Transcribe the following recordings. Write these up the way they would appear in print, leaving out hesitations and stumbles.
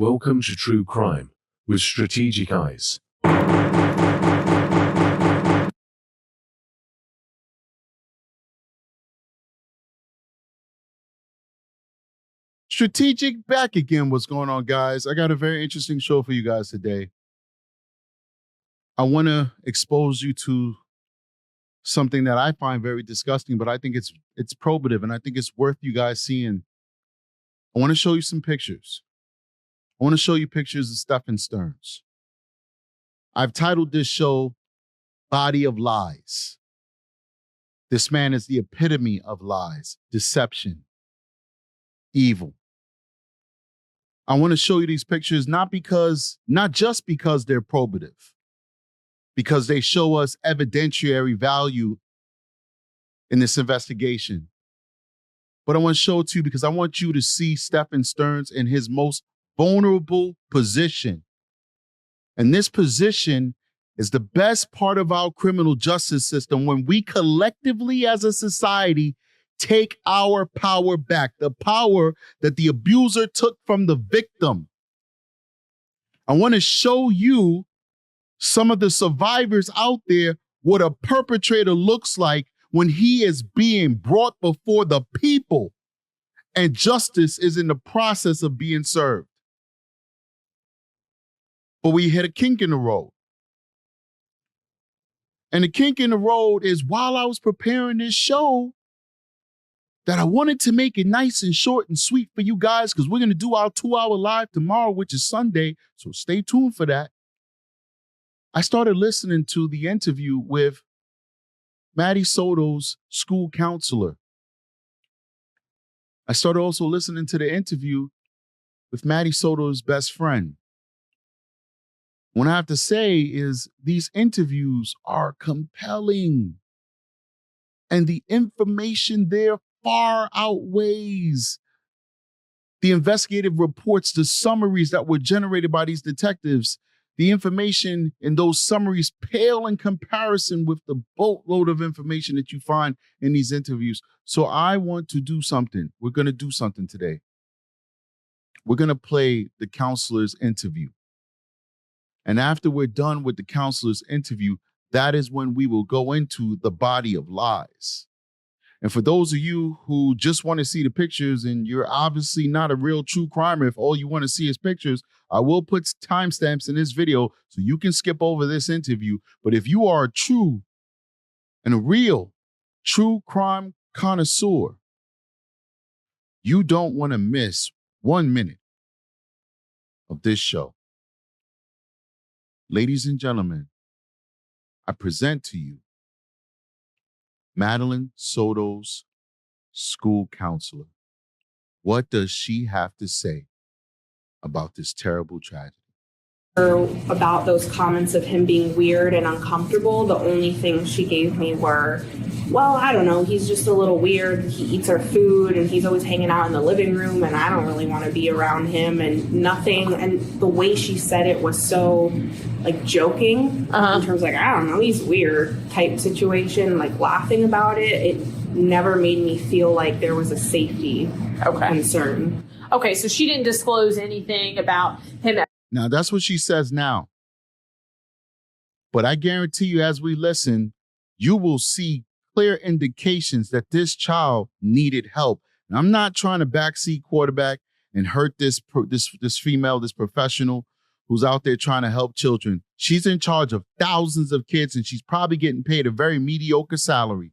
Welcome to True Crime with Strategiceyes. Strategic back again. What's going on, guys? I got a very interesting show for you guys today. I want to expose you to something that I find very disgusting, but I think it's probative, and I think it's worth you guys seeing. I want to show you some pictures. I want to show you pictures of Stephen Stearns. I've titled this show Body of Lies. This man is the epitome of lies, deception, evil. I want to show you these pictures not just because they're probative, because they show us evidentiary value in this investigation. But I want to show it to you because I want you to see Stephen Stearns in his most vulnerable position. And this position is the best part of our criminal justice system when we collectively as a society take our power back, the power that the abuser took from the victim. I want to show you some of the survivors out there, what a perpetrator looks like when he is being brought before the people and justice is in the process of being served. But we hit a kink in the road. And the kink in the road is while I was preparing this show, that I wanted to make it nice and short and sweet for you guys because we're going to do our 2-hour live tomorrow, which is Sunday. So stay tuned for that. I started listening to the interview with Madeline Sotos School Counselor. I started also listening to the interview with Madeline Sotos' best friend. What I have to say is these interviews are compelling. And the information there far outweighs the investigative reports, the summaries that were generated by these detectives. The information in those summaries pale in comparison with the boatload of information that you find in these interviews. So I want to do something. We're going to do something today. We're going to play the counselor's interview. And after we're done with the counselor's interview, that is when we will go into the body of lies. And for those of you who just want to see the pictures and you're obviously not a real true crimer, if all you want to see is pictures, I will put timestamps in this video so you can skip over this interview. But if you are a true and a real true crime connoisseur, you don't want to miss 1 minute of this show. Ladies and gentlemen, I present to you Madeline Sotos School Counselor. What does she have to say about this terrible tragedy? About those comments of him being weird and uncomfortable, the only things she gave me were, well, I don't know, he's just a little weird. He eats our food and he's always hanging out in the living room and I don't really want to be around him and nothing. And the way she said it was so like joking in terms of like, I don't know, he's weird type situation, like laughing about it. It never made me feel like there was a safety concern. Okay, so she didn't disclose anything about him. Now, that's what she says now. But I guarantee you, as we listen, you will see clear indications that this child needed help. And I'm not trying to backseat quarterback and hurt this female, this professional who's out there trying to help children. She's in charge of thousands of kids, and she's probably getting paid a very mediocre salary.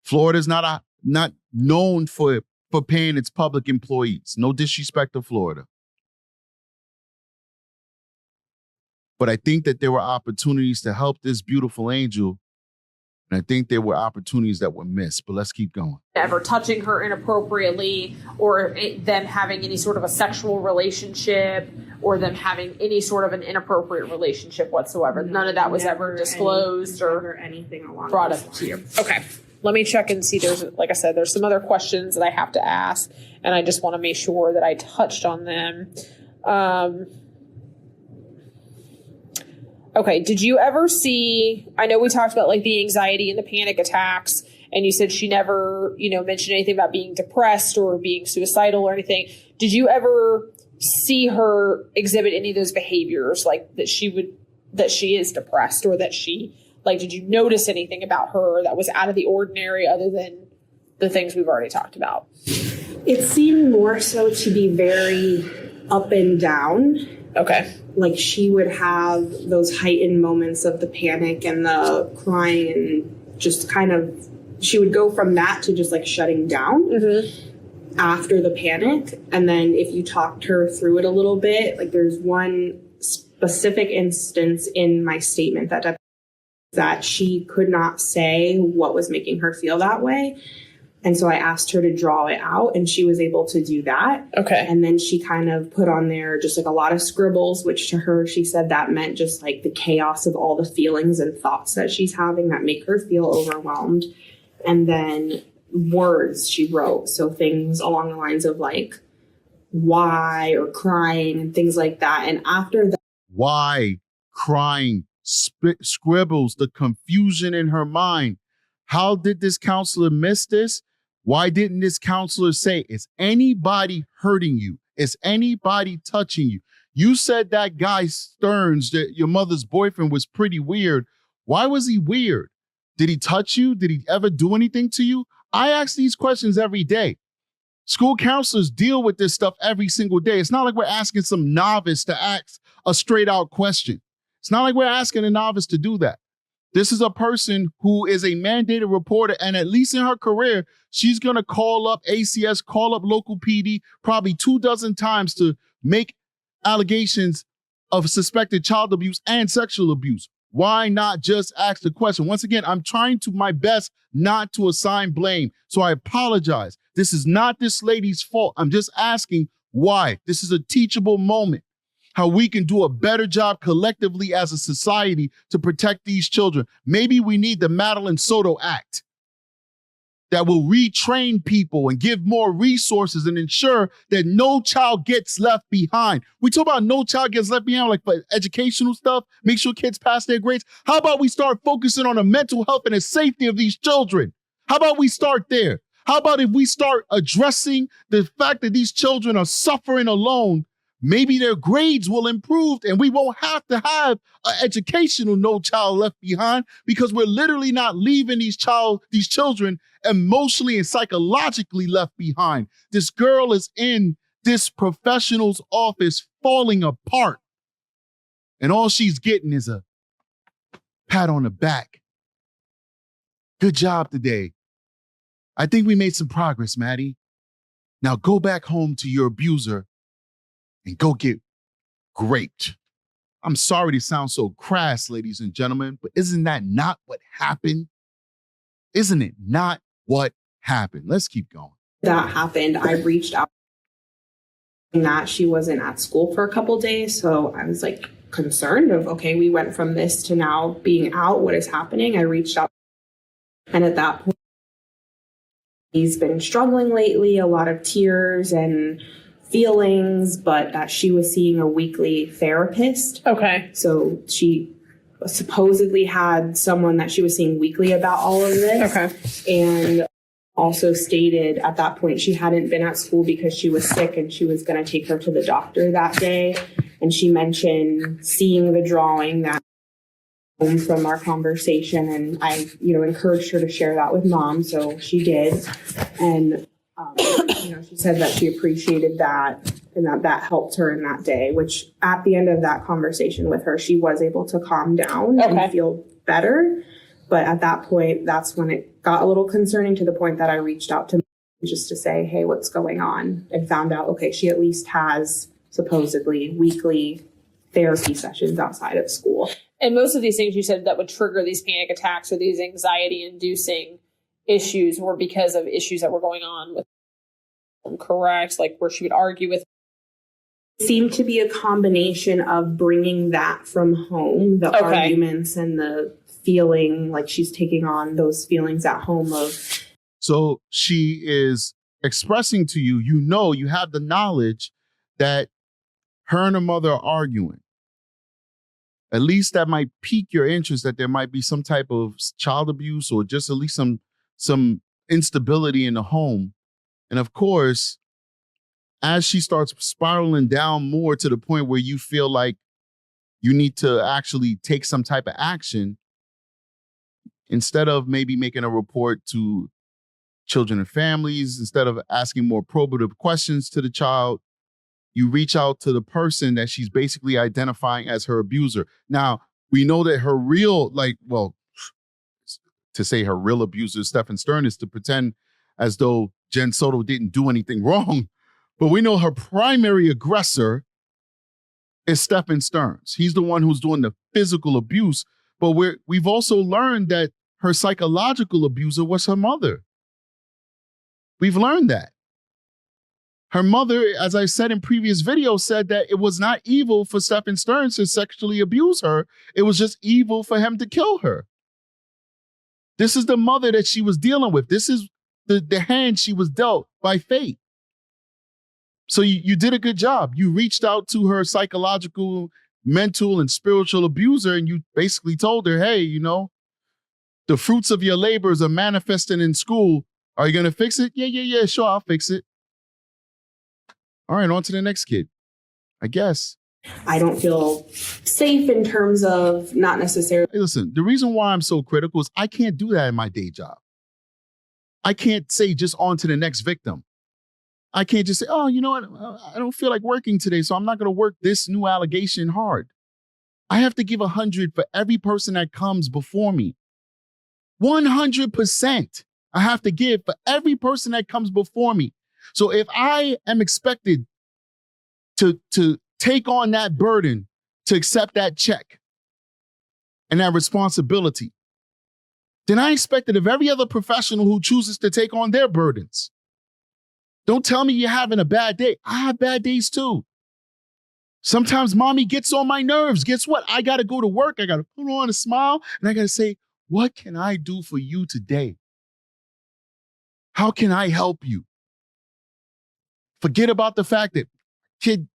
Florida's not known for paying its public employees. No disrespect to Florida. But I think that there were opportunities to help this beautiful angel. And I think there were opportunities that were missed. But let's keep going. Ever touching her inappropriately or them having any sort of a sexual relationship or them having any sort of an inappropriate relationship whatsoever. None of that was ever disclosed or anything along brought up to you. Okay. Let me check and see. Like I said, there's some other questions that I have to ask. And I just want to make sure that I touched on them. Okay, did you ever see, I know we talked about like the anxiety and the panic attacks, and you said she never, mentioned anything about being depressed or being suicidal or anything. Did you ever see her exhibit any of those behaviors, like that she is depressed, or that did you notice anything about her that was out of the ordinary other than the things we've already talked about? It seemed more so to be very up and down. Okay. Like she would have those heightened moments of the panic and the crying, and just kind of, she would go from that to just like shutting down after the panic. And then if you talked her through it a little bit, like there's one specific instance in my statement that she could not say what was making her feel that way. And so I asked her to draw it out, and she was able to do that. Okay. And then she kind of put on there just like a lot of scribbles, which to her, she said that meant just like the chaos of all the feelings and thoughts that she's having that make her feel overwhelmed. And then words she wrote. So things along the lines of like, why, or crying and things like that. And after that, Why, crying, scribbles, the confusion in her mind. How did this counselor miss this? Why didn't this counselor say, is anybody hurting you? Is anybody touching you? You said that guy Stearns, that your mother's boyfriend, was pretty weird. Why was he weird? Did he touch you? Did he ever do anything to you? I ask these questions every day. School counselors deal with this stuff every single day. It's not like we're asking some novice to ask a straight out question. It's not like we're asking a novice to do that. This is a person who is a mandated reporter, and at least in her career, she's going to call up ACS, call up local PD probably 24 times to make allegations of suspected child abuse and sexual abuse. Why not just ask the question? Once again, I'm trying to my best not to assign blame, so I apologize. This is not this lady's fault. I'm just asking why. This is a teachable moment. How we can do a better job collectively as a society to protect these children. Maybe we need the Madeline Sotos Act that will retrain people and give more resources and ensure that no child gets left behind. We talk about no child gets left behind, like for educational stuff, make sure kids pass their grades. How about we start focusing on the mental health and the safety of these children? How about we start there? How about if we start addressing the fact that these children are suffering alone? Maybe their grades will improve and we won't have to have an educational no child left behind, because we're literally not leaving these children emotionally and psychologically left behind. This girl is in this professional's office falling apart, and all she's getting is a pat on the back. Good job today. I think we made some progress, Maddie. Now go back home to your abuser and go get raped. I'm sorry to sound so crass, ladies and gentlemen, but isn't that not what happened? Isn't it not what happened? Let's keep going. that happened, I reached out that she wasn't at school for a couple days. So I was like concerned of, okay, we went from this to now being out. What is happening? I reached out. And at that point, he's been struggling lately, a lot of tears and feelings, but that she was seeing a weekly therapist. Okay. So she supposedly had someone that she was seeing weekly about all of this. Okay. And also stated at that point she hadn't been at school because she was sick and she was going to take her to the doctor that day. And she mentioned seeing the drawing that from our conversation, and I, encouraged her to share that with mom, so she did. And she said that she appreciated that and that helped her in that day, which at the end of that conversation with her, she was able to calm down and feel better. But at that point, that's when it got a little concerning, to the point that I reached out to mom just to say, hey, what's going on? And found out, okay, she at least has supposedly weekly therapy sessions outside of school. And most of these things you said that would trigger these panic attacks or these anxiety-inducing issues were because of issues that were going on with them, correct? Like where she would argue with. It seemed to be a combination of bringing that from home, the arguments and the feeling like she's taking on those feelings at home of. So she is expressing to you, you have the knowledge that her and her mother are arguing. At least that might pique your interest, that there might be some type of child abuse or just at least some instability in the home. And of course, as she starts spiraling down more to the point where you feel like you need to actually take some type of action, instead of maybe making a report to children and families, instead of asking more probative questions to the child, you reach out to the person that she's basically identifying as her abuser. Now, we know that her real, to say her real abuser, Stephen Stern, is to pretend as though Jen Soto didn't do anything wrong. But we know her primary aggressor is Stephen Stearns. He's the one who's doing the physical abuse. But we've also learned that her psychological abuser was her mother. We've learned that. Her mother, as I said in previous videos, said that it was not evil for Stephen Stearns to sexually abuse her. It was just evil for him to kill her. This is the mother that she was dealing with. This is the hand she was dealt by fate. So you did a good job. You reached out to her psychological, mental, and spiritual abuser, and you basically told her, hey, the fruits of your labors are manifesting in school. Are you going to fix it? Yeah, sure, I'll fix it. All right, on to the next kid, I guess. I don't feel safe in terms of not necessarily. Hey, listen, the reason why I'm so critical is I can't do that in my day job. I can't say just on to the next victim. I can't just say, oh, you know what? I don't feel like working today, so I'm not going to work this new allegation hard. I have to give 100 for every person that comes before me. 100% I have to give for every person that comes before me. So if I am expected to take on that burden, to accept that check and that responsibility, then I expect it of every other professional who chooses to take on their burdens. Don't tell me you're having a bad day. I have bad days too. Sometimes mommy gets on my nerves. Guess what? I got to go to work. I got to put on a smile and I got to say, what can I do for you today? How can I help you? Forget about the fact that kid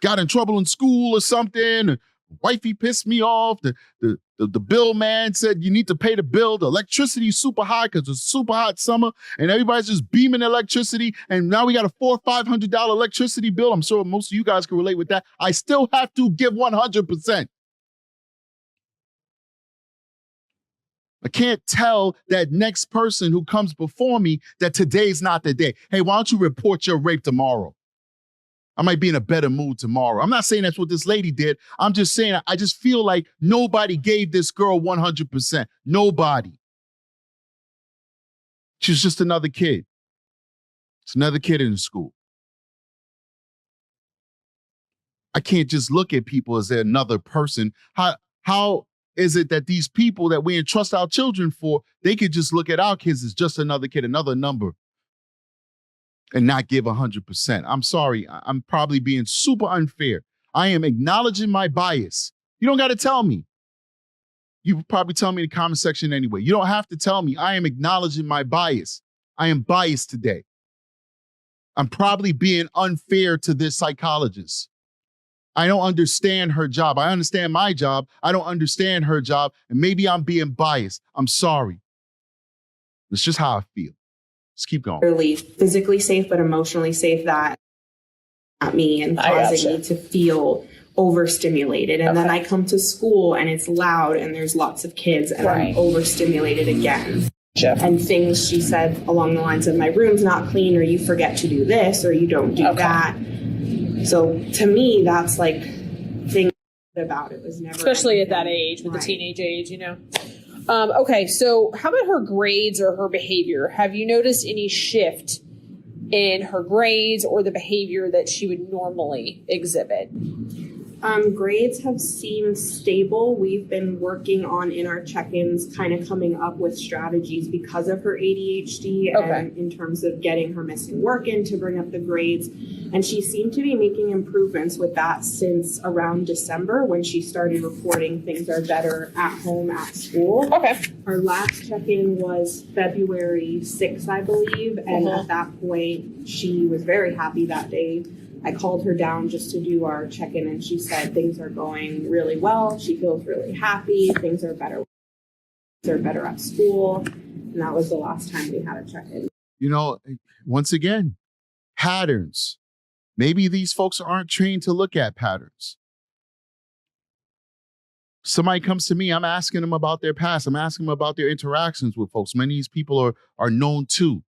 got in trouble in school or something. Wifey pissed me off. The bill man said you need to pay the bill. The electricity's super high because it's a super hot summer and everybody's just beaming electricity. And now we got a $400 or $500 electricity bill. I'm sure most of you guys can relate with that. I still have to give 100%. I can't tell that next person who comes before me that today's not the day. Hey, why don't you report your rape tomorrow? I might be in a better mood tomorrow. I'm not saying that's what this lady did. I'm just saying I just feel like nobody gave this girl 100%. Nobody. She was just another kid. It's another kid in the school. I can't just look at people as they're another person. How is it that these people that we entrust our children for, they could just look at our kids as just another kid, another number, and not give 100%? I'm sorry. I'm probably being super unfair. I am acknowledging my bias. You don't got to tell me. You probably tell me in the comment section anyway. You don't have to tell me. I am acknowledging my bias. I am biased today. I'm probably being unfair to this psychologist. I don't understand her job. I understand my job. I don't understand her job. And maybe I'm being biased. I'm sorry. It's just how I feel. Let's keep going. Really physically safe, but emotionally safe, that at me and causing me to feel overstimulated. And then I come to school and it's loud and there's lots of kids and I'm overstimulated again. And things she said along the lines of my room's not clean, or you forget to do this, or you don't do that. So to me, that's like things about it was never, especially at that age, with the teenage age, Okay, so how about her grades or her behavior? Have you noticed any shift in her grades or the behavior that she would normally exhibit? Grades have seemed stable. We've been working on, in our check-ins, kind of coming up with strategies because of her ADHD and in terms of getting her missing work in to bring up the grades. And she seemed to be making improvements with that since around December, when she started reporting things are better at home, at school. Our last check-in was February 6th, I believe. And at that point, she was very happy that day. I called her down just to do our check-in, and she said things are going really well. She feels really happy. Things are better. They're better at school. And that was the last time we had a check-in. Once again, patterns. Maybe these folks aren't trained to look at patterns. Somebody comes to me, I'm asking them about their past. I'm asking them about their interactions with folks. Many of these people are known to,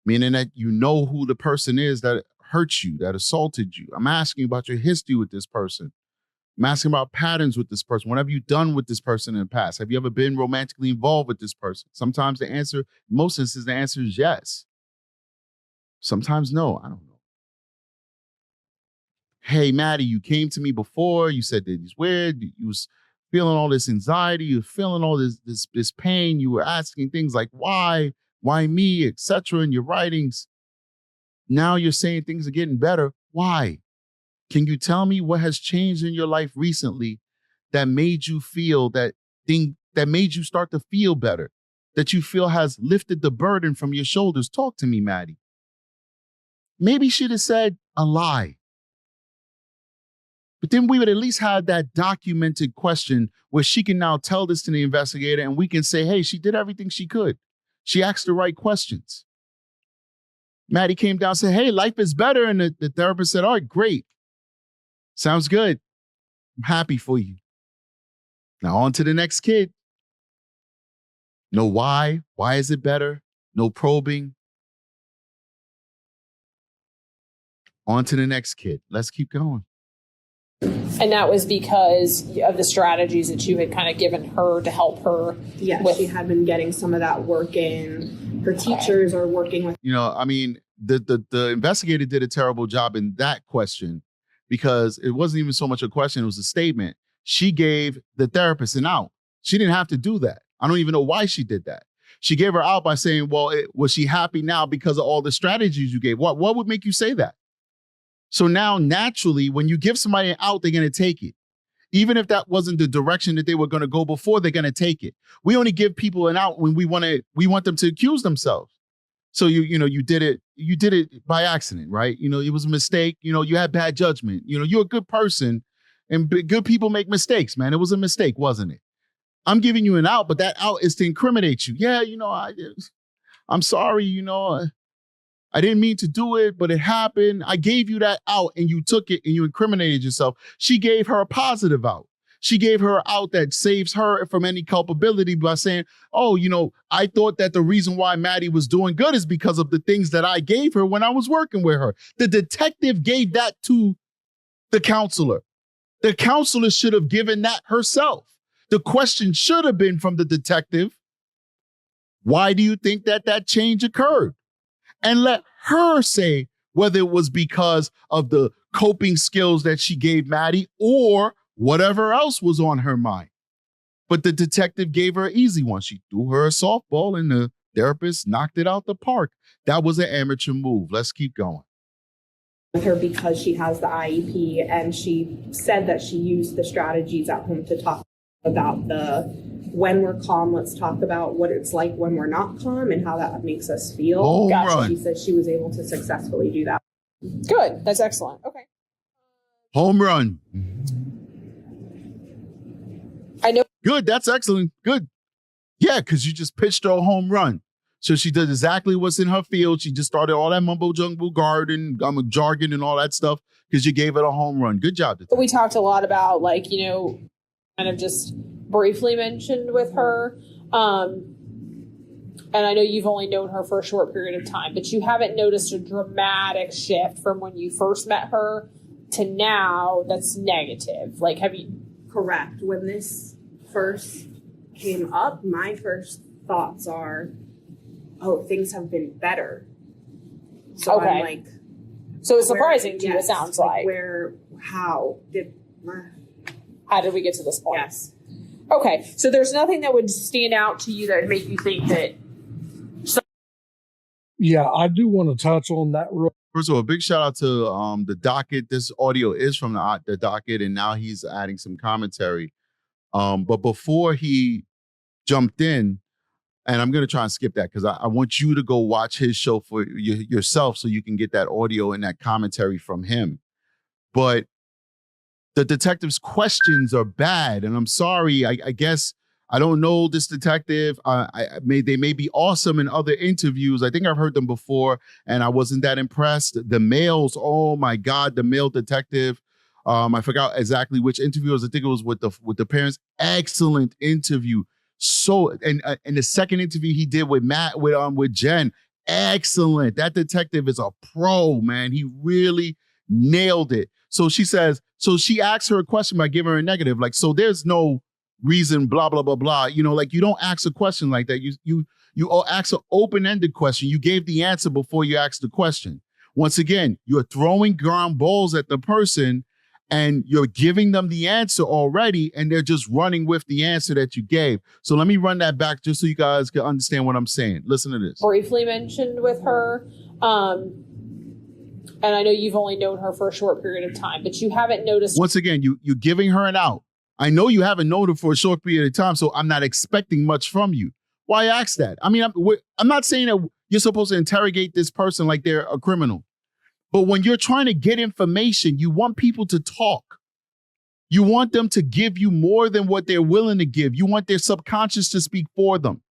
meaning that you know who the person is that hurt you, that assaulted you. I'm asking about your history with this person. I'm asking about patterns with this person. What have you done with this person in the past? Have you ever been romantically involved with this person? Sometimes the answer, in most instances, the answer is yes. Sometimes no, I don't know. Hey, Maddie, you came to me before. You said that it's weird. You was feeling all this anxiety. You were feeling all this pain. You were asking things like, why me, etc. in your writings. Now you're saying things are getting better. Why? Can you tell me what has changed in your life recently that made you feel that made you start to feel better, that you feel has lifted the burden from your shoulders? Talk to me, Maddie. Maybe she'd have said a lie. But then we would at least have that documented question where she can now tell this to the investigator and we can say, hey, she did everything she could. She asked the right questions. Maddie came down and said, hey, life is better. And the therapist said, all right, great. Sounds good. I'm happy for you. Now on to the next kid. No why. Why is it better? No probing. On to the next kid. Let's keep going. And that was because of the strategies that you had kind of given her to help her. Yeah, she had been getting some of that work in. Her teachers are working with. You know, I mean, the investigator did a terrible job in that question because it wasn't even so much a question, it was a statement. She gave the therapist an out. She didn't have to do that. I don't even know why she did that. She gave her out by saying, well, was she happy now because of all the strategies you gave? What would make you say that? So now, naturally, when you give somebody an out, they're going to take it. Even if that wasn't the direction that they were going to go before, they're going to take it. We only give people an out when we want them to accuse themselves. So you did it by accident, right? It was a mistake. You had bad judgment. You're a good person, and good people make mistakes, man. It was a mistake, wasn't it? I'm giving you an out, but that out is to incriminate you. Yeah, I'm sorry. I didn't mean to do it, but it happened. I gave you that out and you took it and you incriminated yourself. She gave her a positive out. She gave her an out that saves her from any culpability by saying, oh, I thought that the reason why Maddie was doing good is because of the things that I gave her when I was working with her. The detective gave that to the counselor. The counselor should have given that herself. The question should have been from the detective, why do you think that change occurred? And let her say whether it was because of the coping skills that she gave Maddie or whatever else was on her mind. But the detective gave her an easy one. She threw her a softball and the therapist knocked it out the park. That was an amateur move. Let's keep going. With her because she has the IEP, and she said that she used the strategies at home to talk about when we're calm, let's talk about what it's like when we're not calm and how that makes us feel. Home run. She said she was able to successfully do that. Good. That's excellent. Okay. Home run. I know. Good. That's excellent. Good. Yeah, because you just pitched her a home run. So she did exactly what's in her field. She just started all that mumbo jumbo jargon and all that stuff because you gave it a home run. Good job. We talked a lot about kind of just briefly mentioned with her. And I know you've only known her for a short period of time, but you haven't noticed a dramatic shift from when you first met her to now that's negative. Like, have you? Correct. When this first came up, my first thoughts are, oh, things have been better. So okay. I'm like, so it's surprising to you, it sounds like. How did we get to this point? Yes. Okay, so there's nothing that would stand out to you that would make you think that. Yeah, I do want to touch on that. First of all, a big shout out to the docket. This audio is from the docket, and now he's adding some commentary. But before he jumped in, and I'm going to try and skip that because I want you to go watch his show for yourself so you can get that audio and that commentary from him. But the detective's questions are bad, and I'm sorry. I guess I don't know this detective. They may be awesome in other interviews. I think I've heard them before, and I wasn't that impressed. The males, oh my God, the male detective. I forgot exactly which interview it was. I think it was with the parents. Excellent interview. So, and the second interview he did with with Jen, excellent. That detective is a pro, man. He really nailed it. So she asks her a question by giving her a negative, like, so there's no reason, blah, blah, blah, blah. You know, like, you don't ask a question like that. You ask an open-ended question. You gave the answer before you asked the question. Once again, you're throwing ground balls at the person and you're giving them the answer already, and they're just running with the answer that you gave. So let me run that back just so you guys can understand what I'm saying. Listen to this. Briefly mentioned with her, and I know you've only known her for a short period of time, but you haven't noticed. Once again, you're giving her an out. I know you haven't known her for a short period of time, so I'm not expecting much from you. Why ask that? I mean, I'm not saying that you're supposed to interrogate this person like they're a criminal. But when you're trying to get information, you want people to talk. You want them to give you more than what they're willing to give. You want their subconscious to speak for them.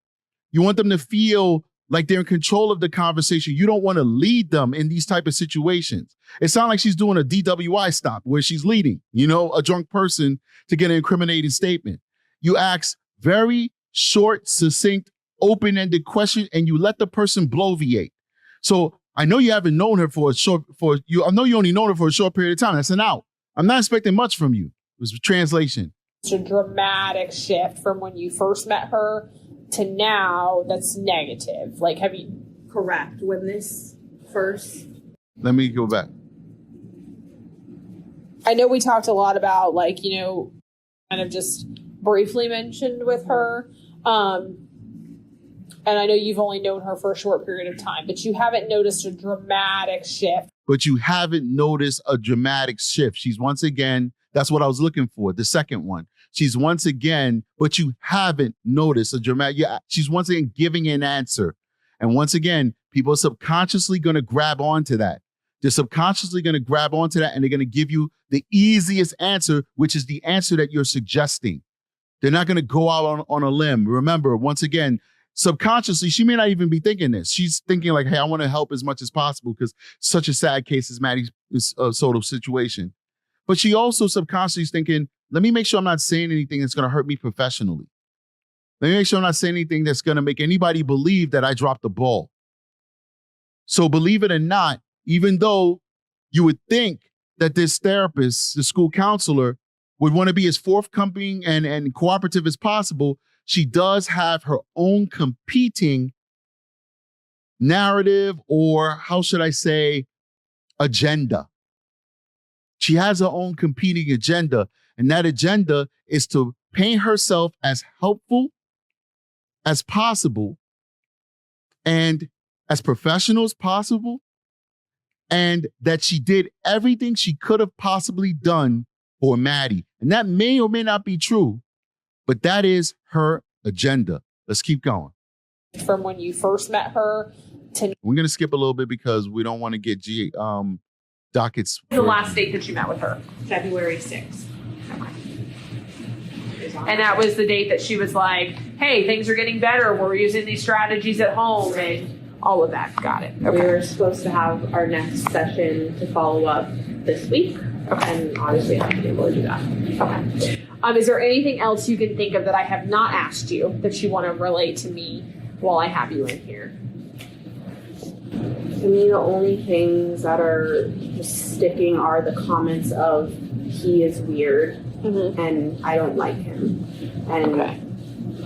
You want them to feel like they're in control of the conversation. You don't want to lead them in these type of situations. It sounds like she's doing a DWI stop where she's leading, a drunk person to get an incriminating statement. You ask very short, succinct, open-ended question, and you let the person bloviate. So I know you haven't known her I know you only known her for a short period of time. That's an out. I'm not expecting much from you. It was a translation. It's a dramatic shift from when you first met her to now that's negative. Like, have you... Correct. When this first... Let me go back. I know we talked a lot about, kind of just briefly mentioned with her. And I know you've only known her for a short period of time, but you haven't noticed a dramatic shift. She's once again, that's what I was looking for, the second one. She's once again, but you haven't noticed a dramatic, she's once again giving an answer. And once again, people are subconsciously going to grab onto that. They're subconsciously going to grab onto that, and they're going to give you the easiest answer, which is the answer that you're suggesting. They're not going to go out on a limb. Remember, once again, subconsciously, she may not even be thinking this. She's thinking like, hey, I want to help as much as possible because such a sad case is Maddie's sort of situation. But she also subconsciously is thinking, let me make sure I'm not saying anything that's going to hurt me professionally. Let me make sure I'm not saying anything that's going to make anybody believe that I dropped the ball. So believe it or not, even though you would think that this therapist, the school counselor, would want to be as forthcoming and cooperative as possible, she does have her own competing narrative, or how should I say, agenda. She has her own competing agenda, and that agenda is to paint herself as helpful as possible and as professional as possible, and that she did everything she could have possibly done for Maddie. And that may or may not be true, but that is her agenda. Let's keep going. From when you first met her to... We're going to skip a little bit because we don't want to get dockets. The last date that you met with her? February 6th. And that was the date that she was like, hey, things are getting better. We're using these strategies at home and all of that. Got it. Okay. We were supposed to have our next session to follow up this week. Okay. And obviously I haven't been able to do that. Okay. Is there anything else you can think of that I have not asked you that you want to relate to me while I have you in here? To me, the only things that are just sticking are the comments of he is weird and I don't like him. And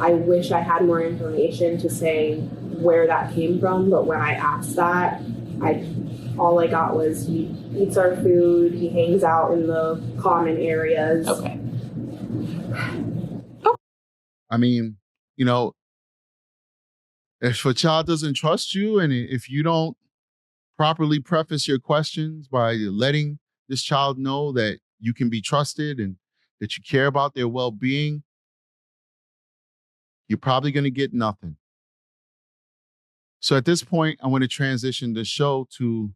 I wish I had more information to say where that came from, but when I asked that, all I got was he eats our food, he hangs out in the common areas. Okay. I mean, if a child doesn't trust you, and if you don't properly preface your questions by letting this child know that you can be trusted and that you care about their well-being, you're probably going to get nothing. So at this point, I want to transition the show to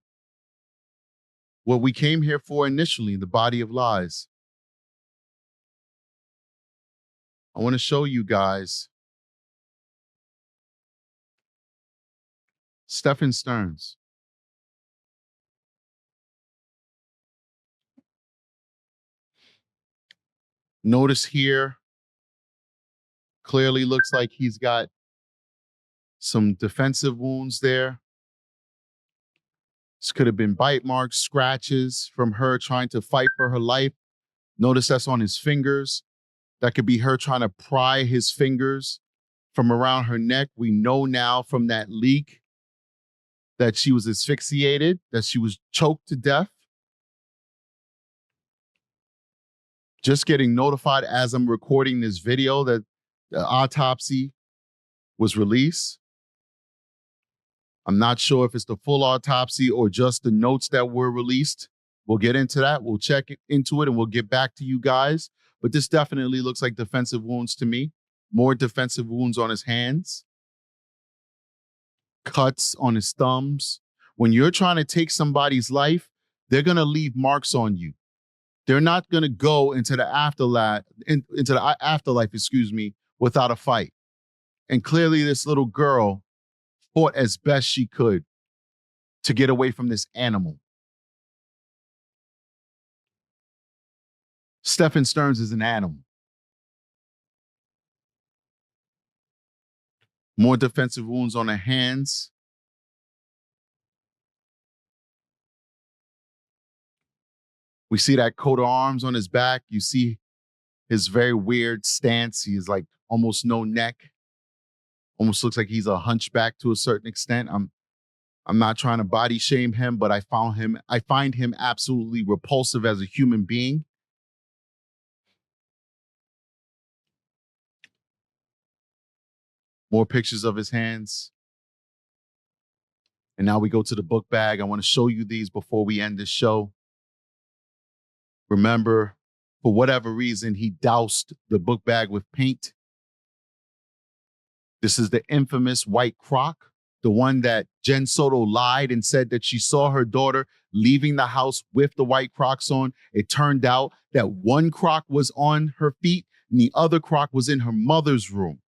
what we came here for initially, the body of lies. I want to show you guys Stephen Stearns. Notice here, clearly looks like he's got some defensive wounds there. This could have been bite marks, scratches from her trying to fight for her life. Notice that's on his fingers. That could be her trying to pry his fingers from around her neck. We know now from that leak that she was asphyxiated, that she was choked to death. Just getting notified as I'm recording this video that the autopsy was released. I'm not sure if it's the full autopsy or just the notes that were released. We'll get into that. We'll check into it and we'll get back to you guys. But this definitely looks like defensive wounds to me. More defensive wounds on his hands. Cuts on his thumbs. When you're trying to take somebody's life, they're going to leave marks on you. They're not going to go into the afterlife, without a fight. And clearly this little girl fought as best she could to get away from this animal. Stephen Stearns is an animal. More defensive wounds on her hands. We see that coat of arms on his back. You see his very weird stance. He is like almost no neck. Almost looks like he's a hunchback to a certain extent. I'm not trying to body shame him, but I find him absolutely repulsive as a human being. More pictures of his hands. And now we go to the book bag. I want to show you these before we end this show. Remember, for whatever reason, he doused the book bag with paint. This is the infamous white crock, the one that Jen Soto lied and said that she saw her daughter leaving the house with the white Crocs on. It turned out that one crock was on her feet and the other crock was in her mother's room.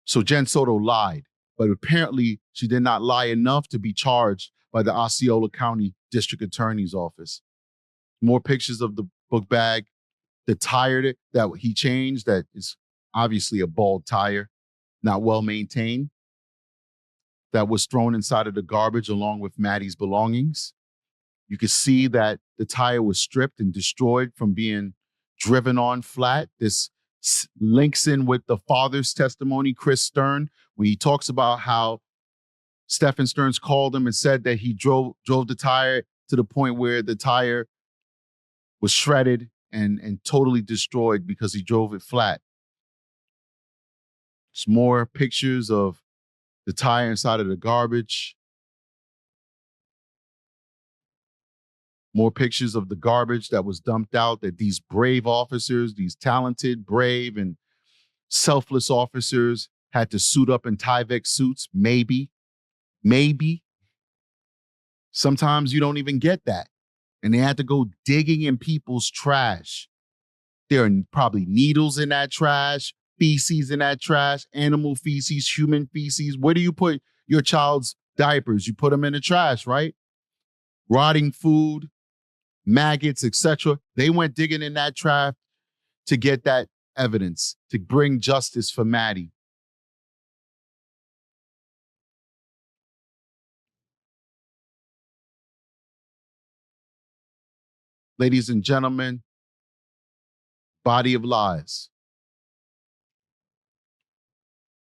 So Jen Soto lied, but apparently she did not lie enough to be charged by the Osceola County District Attorney's Office. More pictures of the book bag, the tire that he changed that is obviously a bald tire, not well maintained, that was thrown inside of the garbage along with Maddie's belongings. You can see that the tire was stripped and destroyed from being driven on flat. This links in with the father's testimony, Chris Stern, when he talks about how Stephen Stearns called him and said that he drove the tire to the point where the tire was shredded and totally destroyed because he drove it flat. There's more pictures of the tire inside of the garbage. More pictures of the garbage that was dumped out that these brave officers, these talented, brave, and selfless officers had to suit up in Tyvek suits. Maybe. Sometimes you don't even get that. And they had to go digging in people's trash. There are probably needles in that trash, feces in that trash, animal feces, human feces. Where do you put your child's diapers? You put them in the trash, right? Rotting food, maggots, etc. They went digging in that trash to get that evidence, to bring justice for Maddie. Ladies and gentlemen, body of lies.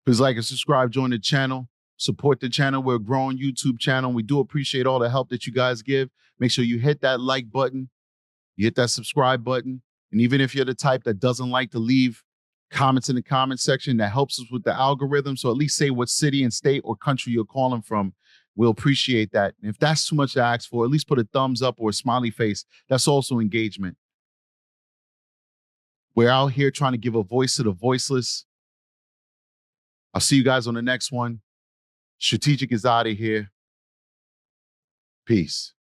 Please like and subscribe, join the channel, support the channel. We're a growing YouTube channel. We do appreciate all the help that you guys give. Make sure you hit that like button, you hit that subscribe button. And even if you're the type that doesn't like to leave comments in the comment section, that helps us with the algorithm. So at least say what city and state or country you're calling from. We'll appreciate that. And if that's too much to ask for, at least put a thumbs up or a smiley face. That's also engagement. We're out here trying to give a voice to the voiceless. I'll see you guys on the next one. Strategic is out of here. Peace.